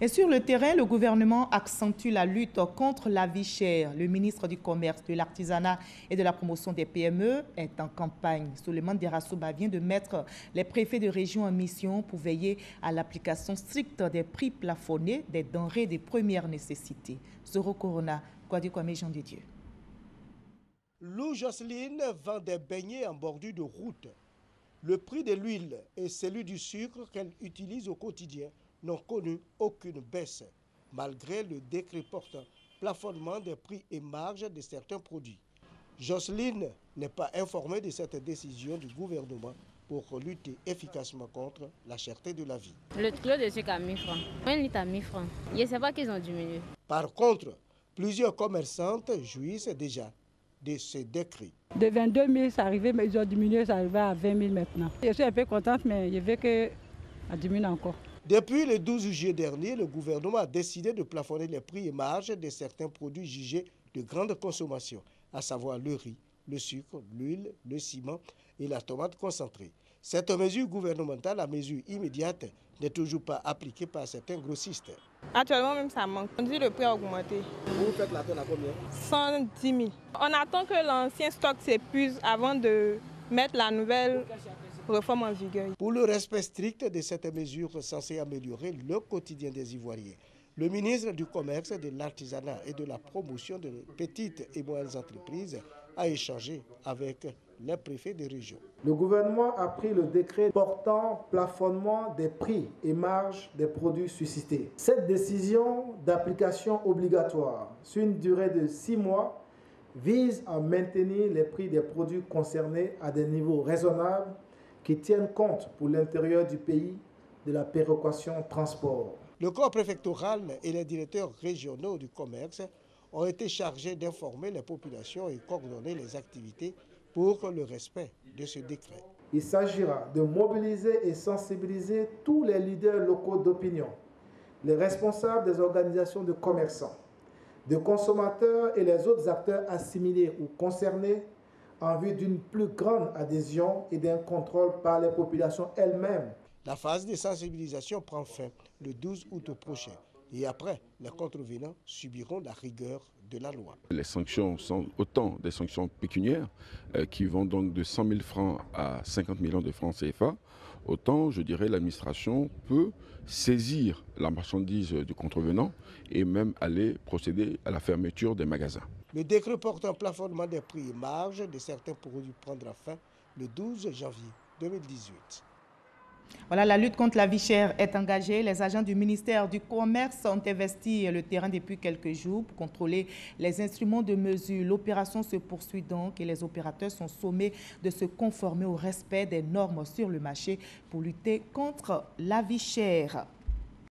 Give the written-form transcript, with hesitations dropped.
Et sur le terrain, le gouvernement accentue la lutte contre la vie chère. Le ministre du Commerce, de l'Artisanat et de la Promotion des PME est en campagne. Souleymane Derassouba vient de mettre les préfets de région en mission pour veiller à l'application stricte des prix plafonnés des denrées de première nécessité. Zoro Corona, Kwame Jean de Dieu. Lou Jocelyne vend des beignets en bordure de route. Le prix de l'huile et celui du sucre qu'elle utilise au quotidien n'ont connu aucune baisse, malgré le décret portant plafonnement des prix et marges de certains produits. Jocelyne n'est pas informée de cette décision du gouvernement pour lutter efficacement contre la cherté de la vie. Le kilo de sucre à 1000 francs, 1 litre à 1000 francs. Je ne sais pas qu'ils ont diminué. Par contre, plusieurs commerçantes jouissent déjà de ce décret. De 22 000, ça arrivait, mais ils ont diminué, ça arrivait à 20 000 maintenant. Je suis un peu contente, mais je veux que ça diminue encore. Depuis le 12 juillet dernier, le gouvernement a décidé de plafonner les prix et marges de certains produits jugés de grande consommation, à savoir le riz, le sucre, l'huile, le ciment et la tomate concentrée. Cette mesure gouvernementale, à mesure immédiate, n'est toujours pas appliquée par certains grossistes. Actuellement, même ça manque. On dit que le prix a augmenté. Vous faites la tonne à combien? 110 000. On attend que l'ancien stock s'épuise avant de mettre la nouvelle réforme en vigueur. Pour le respect strict de cette mesure censée améliorer le quotidien des Ivoiriens, le ministre du Commerce, de l'Artisanat et de la Promotion des petites et moyennes entreprises a échangé avec les préfets des régions. Le gouvernement a pris le décret portant plafonnement des prix et marges des produits suscités. Cette décision d'application obligatoire sur une durée de 6 mois vise à maintenir les prix des produits concernés à des niveaux raisonnables qui tiennent compte pour l'intérieur du pays de la péréquation transport. Le corps préfectoral et les directeurs régionaux du commerce ont été chargés d'informer les populations et coordonner les activités pour le respect de ce décret. Il s'agira de mobiliser et sensibiliser tous les leaders locaux d'opinion, les responsables des organisations de commerçants, de consommateurs et les autres acteurs assimilés ou concernés en vue d'une plus grande adhésion et d'un contrôle par les populations elles-mêmes. La phase de sensibilisation prend fin le 12 août prochain. Et après, les contrevenants subiront la rigueur de la loi. Les sanctions sont autant des sanctions pécuniaires qui vont donc de 100 000 francs à 50 millions de francs CFA. Autant, je dirais, l'administration peut saisir la marchandise du contrevenant et même aller procéder à la fermeture des magasins. Le décret portant plafonnement des prix et marges de certains produits prendra fin le 12 janvier 2018. Voilà, la lutte contre la vie chère est engagée. Les agents du ministère du Commerce ont investi le terrain depuis quelques jours pour contrôler les instruments de mesure. L'opération se poursuit donc et les opérateurs sont sommés de se conformer au respect des normes sur le marché pour lutter contre la vie chère.